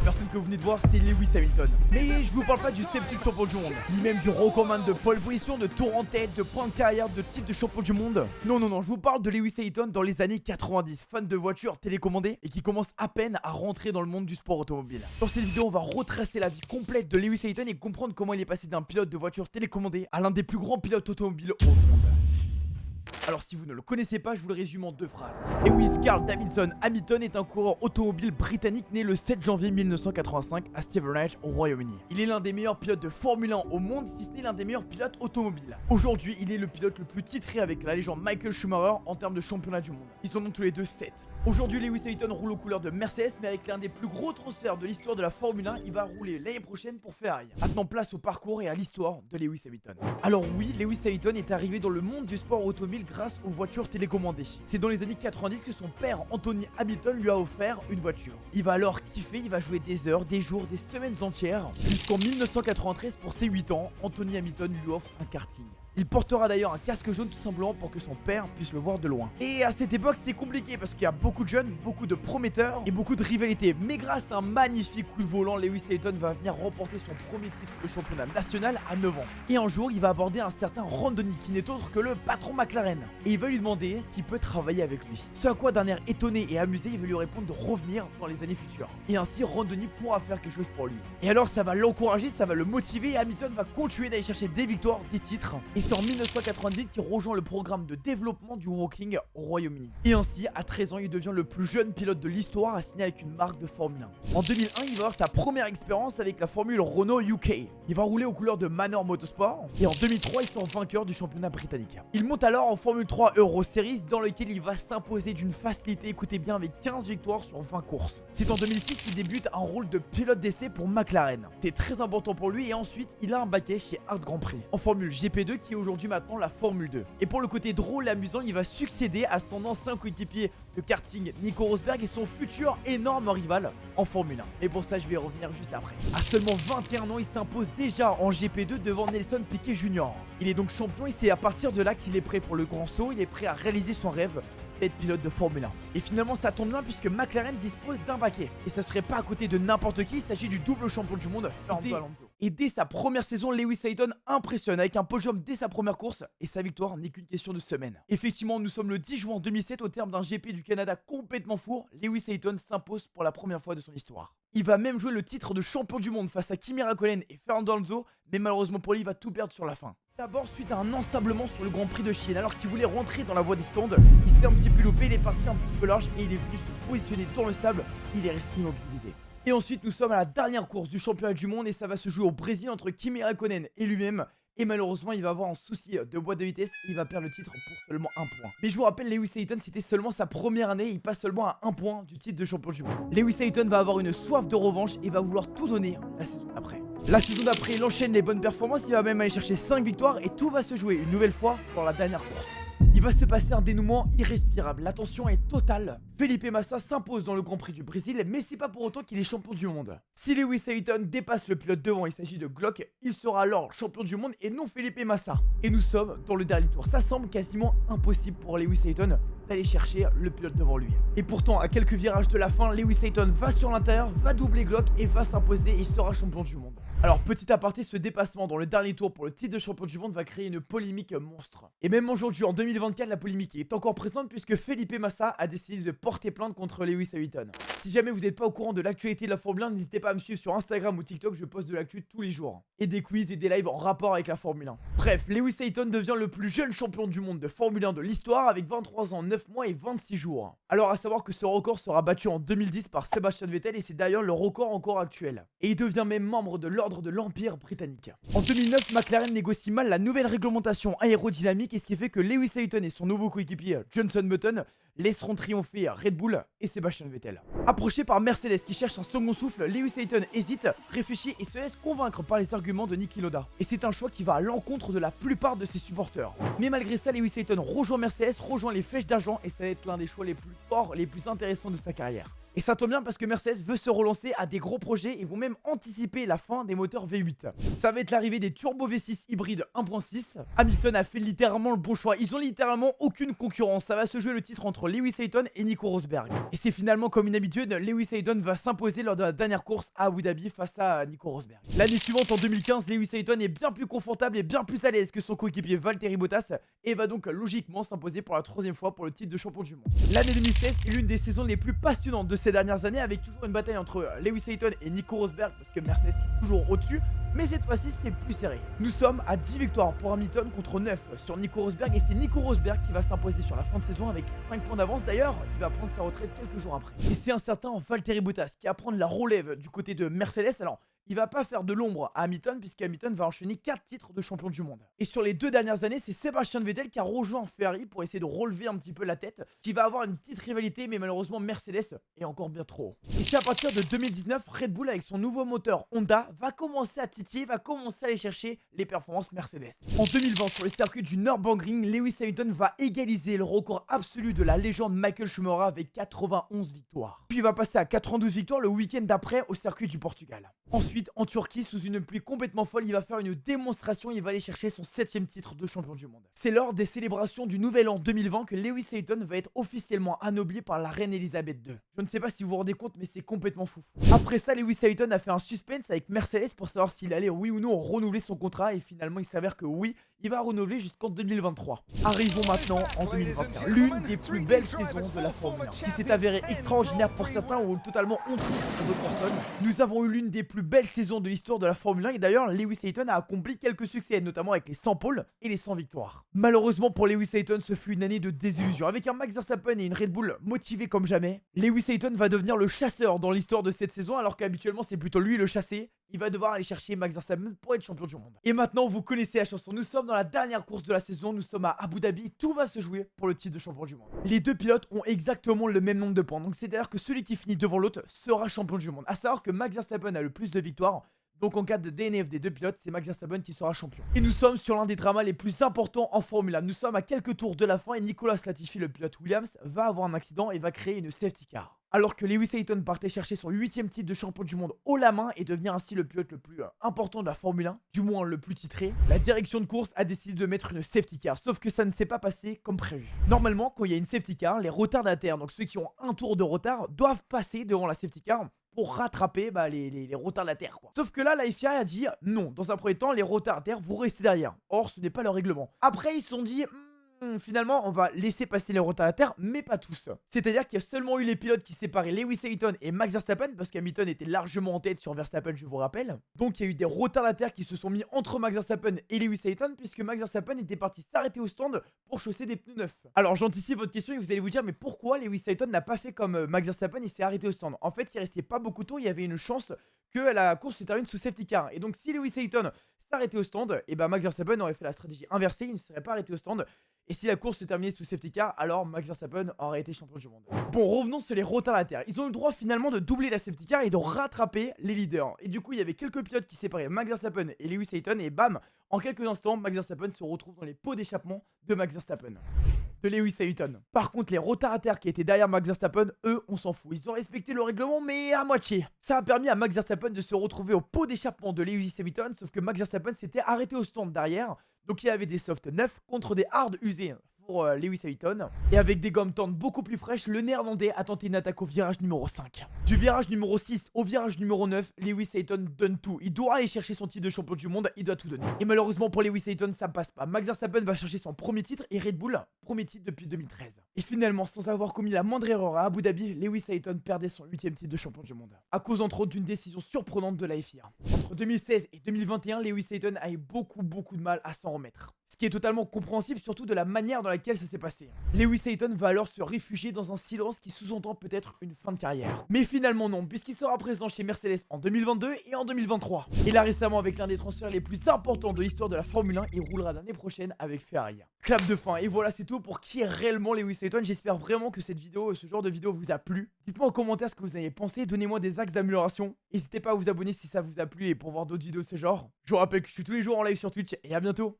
personne que vous venez de voir, c'est Lewis Hamilton. Mais je vous parle pas du septuple champion du monde, ni même du recordman de pole position, de tour en tête, de points de carrière, de titre de champion du monde. Non, je vous parle de Lewis Hamilton dans les années 90, fan de voitures télécommandées et qui commence à peine à rentrer dans le monde du sport automobile. Dans cette vidéo, on va retracer la vie complète de Lewis Hamilton et comprendre comment il est passé d'un pilote de voiture télécommandée à l'un des plus grands pilotes automobiles au monde. Alors si vous ne le connaissez pas, je vous le résume en deux phrases. Lewis Carl Davidson Hamilton est un coureur automobile britannique né le 7 janvier 1985 à Stevenage au Royaume-Uni. Il est l'un des meilleurs pilotes de Formule 1 au monde, si ce n'est l'un des meilleurs pilotes automobiles. Aujourd'hui, il est le pilote le plus titré avec la légende Michael Schumacher en termes de championnat du monde. Ils sont donc tous les deux 7. Aujourd'hui, Lewis Hamilton roule aux couleurs de Mercedes, mais avec l'un des plus gros transferts de l'histoire de la Formule 1, il va rouler l'année prochaine pour Ferrari. Maintenant, place au parcours et à l'histoire de Lewis Hamilton. Alors oui, Lewis Hamilton est arrivé dans le monde du sport automobile grâce aux voitures télécommandées. C'est dans les années 90 que son père, Anthony Hamilton, lui a offert une voiture. Il va alors kiffer, il va jouer des heures, des jours, des semaines entières, jusqu'en 1993 pour ses 8 ans, Anthony Hamilton lui offre un karting. Il portera d'ailleurs un casque jaune tout simplement pour que son père puisse le voir de loin. Et à cette époque, c'est compliqué parce qu'il y a beaucoup de jeunes, beaucoup de prometteurs et beaucoup de rivalités. Mais grâce à un magnifique coup de volant, Lewis Hamilton va venir remporter son premier titre de championnat national à 9 ans. Et un jour, il va aborder un certain Ron Dennis qui n'est autre que le patron McLaren. Et il va lui demander s'il peut travailler avec lui. Ce à quoi, d'un air étonné et amusé, il va lui répondre de revenir dans les années futures. Et ainsi, Ron Dennis pourra faire quelque chose pour lui. Et alors, ça va l'encourager, ça va le motiver et Hamilton va continuer d'aller chercher des victoires, des titres. Et c'est en 1998 qu'il rejoint le programme de développement du Woking au Royaume-Uni. Et ainsi, à 13 ans, il devient le plus jeune pilote de l'histoire à signer avec une marque de Formule 1. En 2001, il va avoir sa première expérience avec la Formule Renault UK. Il va rouler aux couleurs de Manor Motorsport. Et en 2003, il sort vainqueur du championnat britannique. Il monte alors en Formule 3 Euro Series dans lequel il va s'imposer d'une facilité, écoutez bien, avec 15 victoires sur 20 courses. C'est en 2006 qu'il débute un rôle de pilote d'essai pour McLaren. C'est très important pour lui et ensuite, il a un baquet chez Art Grand Prix en Formule GP2 qui est aujourd'hui maintenant la Formule 2. Et pour le côté drôle et amusant, il va succéder à son ancien coéquipier de karting Nico Rosberg et son futur énorme rival en Formule 1. Et pour ça, je vais y revenir juste après. À seulement 21 ans, il s'impose déjà en GP2 devant Nelson Piquet Jr. Il est donc champion et c'est à partir de là qu'il est prêt pour le grand saut, il est prêt à réaliser son rêve d'être pilote de Formule 1. Et finalement ça tombe bien puisque McLaren dispose d'un baquet. Et ça serait pas à côté de n'importe qui, il s'agit du double champion du monde, Fernando Alonso. Et dès sa première saison, Lewis Hamilton impressionne avec un podium dès sa première course et sa victoire n'est qu'une question de semaines. Effectivement, nous sommes le 10 juin 2007 au terme d'un GP du Canada complètement fou, Lewis Hamilton s'impose pour la première fois de son histoire. Il va même jouer le titre de champion du monde face à Kimi Räikkönen et Fernando Alonso, mais malheureusement pour lui, il va tout perdre sur la fin. D'abord suite à un ensablement sur le Grand Prix de Chine, alors qu'il voulait rentrer dans la voie des stands, il s'est un petit peu loupé, il est parti un petit peu large et il est venu se positionner dans le sable, il est resté immobilisé. Et ensuite nous sommes à la dernière course du championnat du monde et ça va se jouer au Brésil entre Kimi Räikkönen et lui-même. Et malheureusement il va avoir un souci de boîte de vitesse et il va perdre le titre pour seulement 1 point. Mais je vous rappelle, Lewis Hamilton c'était seulement sa première année, il passe seulement à 1 point du titre de champion du monde. Lewis Hamilton va avoir une soif de revanche et va vouloir tout donner la saison d'après. La saison d'après, il enchaîne les bonnes performances, il va même aller chercher 5 victoires et tout va se jouer une nouvelle fois dans la dernière course. Il va se passer un dénouement irrespirable, la tension est totale. Felipe Massa s'impose dans le Grand Prix du Brésil, mais c'est pas pour autant qu'il est champion du monde. Si Lewis Hamilton dépasse le pilote devant, il s'agit de Glock, il sera alors champion du monde et non Felipe Massa. Et nous sommes dans le dernier tour, ça semble quasiment impossible pour Lewis Hamilton d'aller chercher le pilote devant lui. Et pourtant, à quelques virages de la fin, Lewis Hamilton va sur l'intérieur, va doubler Glock et va s'imposer et il sera champion du monde. Alors petit aparté, ce dépassement dans le dernier tour pour le titre de champion du monde va créer une polémique monstre. Et même aujourd'hui en 2024, la polémique est encore présente puisque Felipe Massa a décidé de porter plainte contre Lewis Hamilton. Si jamais vous n'êtes pas au courant de l'actualité de la Formule 1, n'hésitez pas à me suivre sur Instagram ou TikTok, je poste de l'actu tous les jours. Et des quiz et des lives en rapport avec la Formule 1. Bref, Lewis Hamilton devient le plus jeune champion du monde de Formule 1 de l'histoire avec 23 ans, 9 mois et 26 jours. Alors à savoir que ce record sera battu en 2010 par Sebastian Vettel et c'est d'ailleurs le record encore actuel. Et il devient même membre de l'ordre de l'Empire britannique. En 2009, McLaren négocie mal la nouvelle réglementation aérodynamique et ce qui fait que Lewis Hamilton et son nouveau coéquipier Jenson Button laisseront triompher Red Bull et Sebastian Vettel. Approché par Mercedes qui cherche un second souffle, Lewis Hamilton hésite, réfléchit et se laisse convaincre par les arguments de Niki Lauda. Et c'est un choix qui va à l'encontre de la plupart de ses supporters. Mais malgré ça, Lewis Hamilton rejoint Mercedes, rejoint les flèches d'argent et ça va être l'un des choix les plus forts, les plus intéressants de sa carrière. Et ça tombe bien parce que Mercedes veut se relancer à des gros projets et vont même anticiper la fin des moteurs V8. Ça va être l'arrivée des turbo V6 hybrides 1.6. Hamilton a fait littéralement le bon choix. Ils ont littéralement aucune concurrence. Ça va se jouer le titre entre Lewis Hamilton et Nico Rosberg. Et c'est finalement comme une habitude, Lewis Hamilton va s'imposer lors de la dernière course à Abu Dhabi face à Nico Rosberg. L'année suivante, en 2015, Lewis Hamilton est bien plus confortable et bien plus à l'aise que son coéquipier Valtteri Bottas et va donc logiquement s'imposer pour la 3e fois pour le titre de champion du monde. L'année 2016 est l'une des saisons les plus passionnantes de ces dernières années avec toujours une bataille entre Lewis Hamilton et Nico Rosberg parce que Mercedes est toujours au-dessus. Mais cette fois-ci, c'est plus serré. Nous sommes à 10 victoires pour Hamilton contre 9 sur Nico Rosberg. Et c'est Nico Rosberg qui va s'imposer sur la fin de saison avec 5 points d'avance. D'ailleurs, il va prendre sa retraite quelques jours après. Et c'est un certain Valtteri Bottas qui va prendre la relève du côté de Mercedes. Alors, il va pas faire de l'ombre à Hamilton puisque Hamilton va enchaîner 4 titres de champion du monde. Et sur les 2 dernières années, c'est Sebastian Vettel qui a rejoint Ferrari pour essayer de relever un petit peu la tête, qui va avoir une petite rivalité, mais malheureusement Mercedes est encore bien trop haut. Et c'est à partir de 2019, Red Bull avec son nouveau moteur Honda va commencer à titiller, va commencer à aller chercher les performances Mercedes. En 2020, sur le circuit du Nürburgring, Lewis Hamilton va égaliser le record absolu de la légende Michael Schumacher avec 91 victoires. Puis il va passer à 92 victoires le week-end d'après au circuit du Portugal. Ensuite, en Turquie, sous une pluie complètement folle, il va faire une démonstration, il va aller chercher son 7e titre de champion du monde. C'est lors des célébrations du Nouvel An 2020 que Lewis Hamilton va être officiellement anobli par la reine Elisabeth II. Je ne sais pas si vous vous rendez compte, mais c'est complètement fou. Après ça, Lewis Hamilton a fait un suspense avec Mercedes pour savoir s'il allait oui ou non renouveler son contrat et finalement il s'avère que oui, il va renouveler jusqu'en 2023. Arrivons maintenant en 2021, l'une des plus belles saisons de la Formule 1, qui s'est avérée extraordinaire pour certains ou totalement honteuse pour d'autres personnes. Nous avons eu l'une des plus belles saisons de l'histoire de la Formule 1 et d'ailleurs Lewis Hamilton a accompli quelques succès, notamment avec les 100 pôles et les 100 victoires. Malheureusement pour Lewis Hamilton, ce fut une année de désillusion. Avec un Max Verstappen et une Red Bull motivés comme jamais, Lewis Hamilton va devenir le chasseur dans l'histoire de cette saison alors qu'habituellement c'est plutôt lui le chassé. Il va devoir aller chercher Max Verstappen pour être champion du monde. Et maintenant vous connaissez la chanson, nous sommes dans la dernière course de la saison, nous sommes à Abu Dhabi, tout va se jouer pour le titre de champion du monde. Les deux pilotes ont exactement le même nombre de points, donc c'est-à-dire que celui qui finit devant l'autre sera champion du monde. A savoir que Max Verstappen a le plus de victoires. Donc en cas de DNF des deux pilotes, c'est Max Verstappen qui sera champion. Et nous sommes sur l'un des dramas les plus importants en Formule 1. Nous sommes à quelques tours de la fin et Nicolas Latifi, le pilote Williams, va avoir un accident et va créer une safety car. Alors que Lewis Hamilton partait chercher son 8e titre de champion du monde haut la main et devenir ainsi le pilote le plus important de la Formule 1, du moins le plus titré, la direction de course a décidé de mettre une safety car, sauf que ça ne s'est pas passé comme prévu. Normalement, quand il y a une safety car, les retardataires, donc ceux qui ont un tour de retard, doivent passer devant la safety car pour rattraper les retardataires quoi. Sauf que là, la FIA a dit non, dans un premier temps, les retardataires, vous restez derrière. Or, ce n'est pas leur règlement. Après, ils se sont dit finalement, on va laisser passer les retardataires, mais pas tous. C'est-à-dire qu'il y a seulement eu les pilotes qui séparaient Lewis Hamilton et Max Verstappen, parce qu'Hamilton était largement en tête sur Verstappen, je vous rappelle. Donc il y a eu des retardataires qui se sont mis entre Max Verstappen et Lewis Hamilton, puisque Max Verstappen était parti s'arrêter au stand pour chausser des pneus neufs. Alors j'anticipe votre question et vous allez vous dire, mais pourquoi Lewis Hamilton n'a pas fait comme Max Verstappen, il s'est arrêté au stand? En fait, il restait pas beaucoup de tours, il y avait une chance que la course se termine sous safety car. Et donc si Lewis Hamilton s'arrêtait au stand, et bah Max Verstappen aurait fait la stratégie inversée, il ne serait pas arrêté au stand. Et si la course se terminait sous safety car, alors Max Verstappen aurait été champion du monde. Bon, revenons sur les retardataires. Ils ont eu le droit finalement de doubler la safety car et de rattraper les leaders. Et du coup, il y avait quelques pilotes qui séparaient Max Verstappen et Lewis Hamilton. Et bam, en quelques instants, Max Verstappen se retrouve dans les pots d'échappement de Max Verstappen. De Lewis Hamilton. Par contre, les retardataires qui étaient derrière Max Verstappen, eux, on s'en fout. Ils ont respecté le règlement, mais à moitié. Ça a permis à Max Verstappen de se retrouver au pot d'échappement de Lewis Hamilton, sauf que Max Verstappen s'était arrêté au stand derrière. Donc il y avait des softs neufs contre des hard usés pour Lewis Hamilton. Et avec des gommes tendres beaucoup plus fraîches, le néerlandais a tenté une attaque au virage numéro 5. Du virage numéro 6 au virage numéro 9, Lewis Hamilton donne tout. Il doit aller chercher son titre de champion du monde, il doit tout donner. Et malheureusement pour Lewis Hamilton, ça ne passe pas. Max Verstappen va chercher son premier titre et Red Bull, premier titre depuis 2013. Et finalement, sans avoir commis la moindre erreur à Abu Dhabi, Lewis Hamilton perdait son 8e titre de champion du monde. À cause entre autres d'une décision surprenante de la FIA. Entre 2016 et 2021, Lewis Hamilton a eu beaucoup de mal à s'en remettre. Ce qui est totalement compréhensible, surtout de la manière dans laquelle ça s'est passé. Lewis Hamilton va alors se réfugier dans un silence qui sous-entend peut-être une fin de carrière. Mais finalement non, puisqu'il sera présent chez Mercedes en 2022 et en 2023. Et là récemment, avec l'un des transferts les plus importants de l'histoire de la Formule 1, il roulera l'année prochaine avec Ferrari. Clap de fin, et voilà, c'est tout pour qui est réellement Lewis Hamilton. J'espère vraiment que cette vidéo, ce genre de vidéo vous a plu. Dites-moi en commentaire ce que vous avez pensé, donnez-moi des axes d'amélioration. N'hésitez pas à vous abonner si ça vous a plu et pour voir d'autres vidéos de ce genre. Je vous rappelle que je suis tous les jours en live sur Twitch et à bientôt.